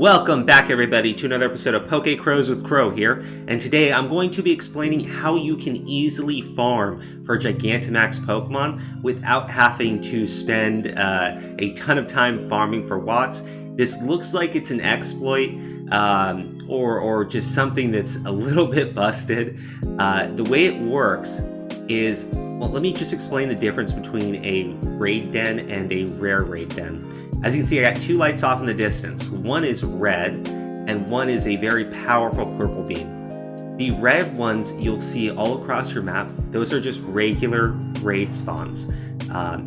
Welcome back everybody to another episode of Poke Crows with Crow here, and today I'm going to be explaining how you can easily farm for Gigantamax Pokemon without having to spend a ton of time farming for watts. This looks like it's an exploit or just something that's a little bit busted. The way it works is, well, let me just explain the difference between a raid den and a rare raid den. As you can see, I got two lights off in the distance. One is red, and one is a very powerful purple beam. The red ones you'll see all across your map. Those are just regular raid spawns.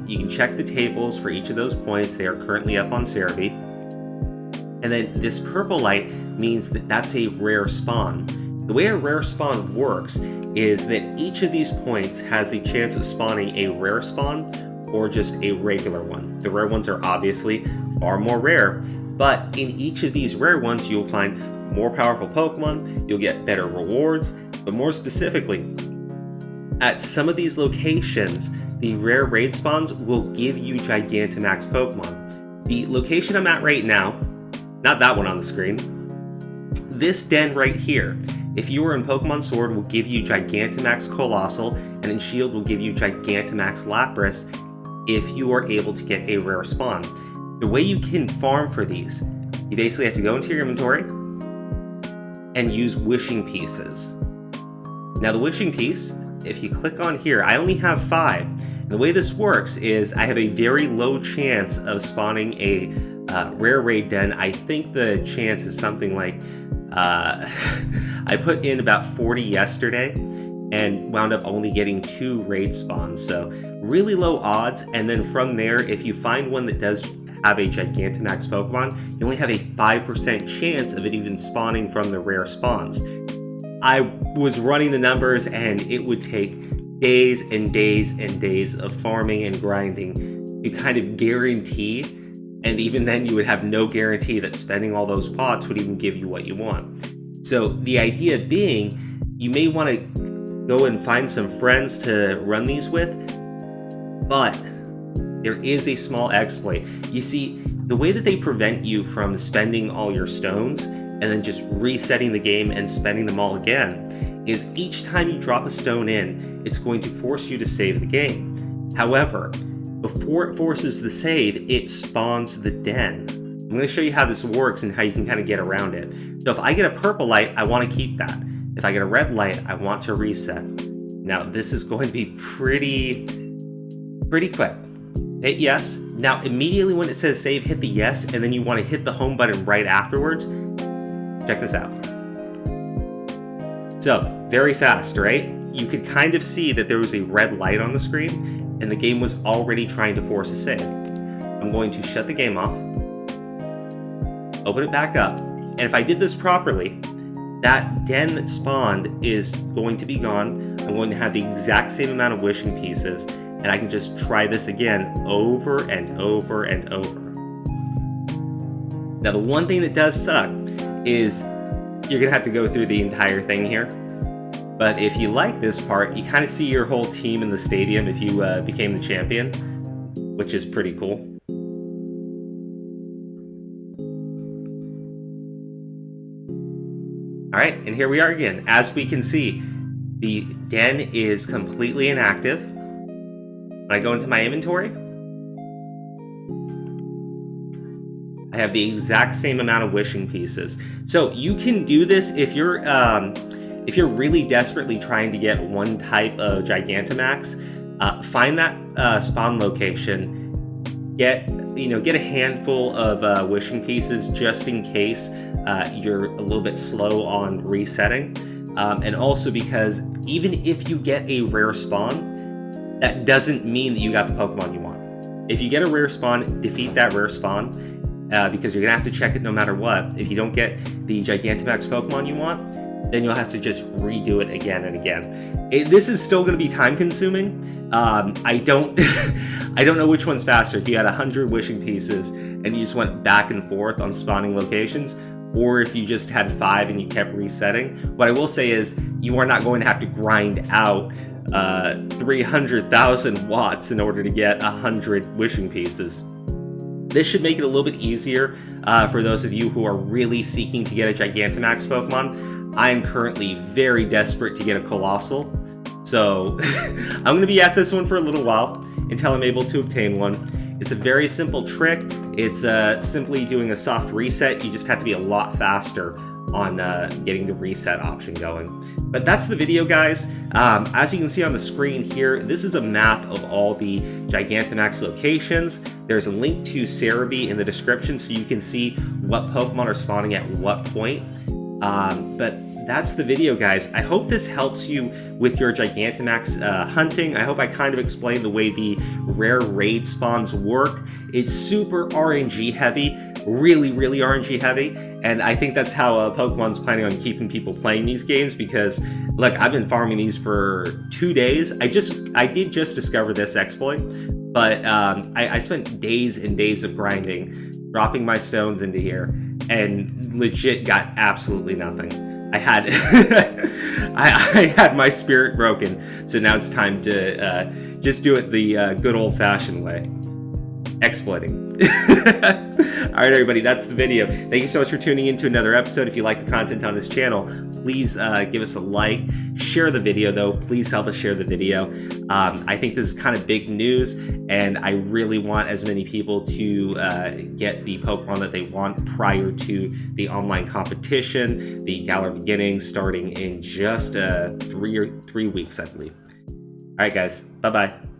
You can check the tables for each of those points. They are currently up on Cerebi. And then this purple light means that that's a rare spawn. The way a rare spawn works is that each of these points has the chance of spawning a rare spawn or just a regular one. The rare ones are obviously far more rare, but in each of these rare ones you'll find more powerful Pokemon, you'll get better rewards, but more specifically, at some of these locations, the rare raid spawns will give you Gigantamax Pokemon. The location I'm at right now, not that one on the screen, this den right here, if you were in Pokemon Sword, will give you Gigantamax Colossal, and in Shield will give you Gigantamax Lapras, if you are able to get a rare spawn. The way you can farm for these, you basically have to go into your inventory and use wishing pieces. Now the wishing piece, if you click on here, I only have 5. And the way this works is I have a very low chance of spawning a rare raid den. I think the chance is something like, I put in about 40 yesterday, and wound up only getting 2 raid spawns, so really low odds. And then from there, if you find one that does have a Gigantamax Pokemon, you only have a 5% chance of it even spawning from the rare spawns. I was running the numbers, and it would take days and days and days of farming and grinding to kind of guarantee, and even then you would have no guarantee that spending all those pots would even give you what you want. So the idea being, you may want to go and find some friends to run these with, but there is a small exploit. You see, the way that they prevent you from spending all your stones and then just resetting the game and spending them all again is each time you drop a stone in, it's going to force you to save the game. However, before it forces the save, it spawns the den. I'm going to show you how this works and how you can kind of get around it. So if I get a purple light, I want to keep that. If I get a red light, I want to reset. Now this is going to be pretty quick. Hit yes. Now immediately when it says save, hit the yes, and then you want to hit the home button right afterwards. Check this out. So, very fast, right? You could kind of see that there was a red light on the screen, and the game was already trying to force a save. I'm going to shut the game off, open it back up, and if I did this properly, that den that spawned is going to be gone. I'm going to have the exact same amount of wishing pieces, and I can just try this again over and over and over. Now the one thing that does suck is you're gonna have to go through the entire thing here. But if you like this part, you kind of see your whole team in the stadium if you became the champion, which is pretty cool. Alright, and here we are again. As we can see, the den is completely inactive. When I go into my inventory, I have the exact same amount of wishing pieces. So you can do this if you're really desperately trying to get one type of Gigantamax. Find that spawn location. Get a handful of wishing pieces just in case you're a little bit slow on resetting. And also because even if you get a rare spawn, that doesn't mean that you got the Pokemon you want. If you get a rare spawn, defeat that rare spawn, because you're going to have to check it no matter what. If you don't get the Gigantamax Pokemon you want, then you'll have to just redo it again and again. This is still going to be time consuming. I don't know which one's faster. If you had 100 wishing pieces and you just went back and forth on spawning locations, or if you just had 5 and you kept resetting. What I will say is you are not going to have to grind out 300,000 watts in order to get 100 wishing pieces. This should make it a little bit easier for those of you who are really seeking to get a Gigantamax Pokemon. I am currently very desperate to get a Colossal, so I'm going to be at this one for a little while until I'm able to obtain one. It's a very simple trick. It's simply doing a soft reset. You just have to be a lot faster on getting the reset option going. But that's the video, guys. As you can see on the screen here, this is a map of all the Gigantamax locations. There's a link to Cerebi in the description so you can see what Pokemon are spawning at what point. But that's the video, guys. I hope this helps you with your Gigantamax hunting. I hope I kind of explained the way the rare raid spawns work. It's super RNG heavy, really RNG heavy, and I think that's how Pokemon's planning on keeping people playing these games, because look, I've been farming these for 2 days. I did just discover this exploit, but I spent days and days of grinding, dropping my stones into here, and legit got absolutely nothing. I had I had my spirit broken, so now it's time to just do it the good old-fashioned way. Exploiting. Alright, everybody, that's the video. Thank you so much for tuning in to another episode. If you like the content on this channel, please give us a like. Share the video, though. Please help us share the video. I think this is kind of big news, and I really want as many people to get the Pokemon that they want prior to the online competition, the Galar Beginnings, starting in just 3 weeks, I believe. Alright, guys. Bye-bye.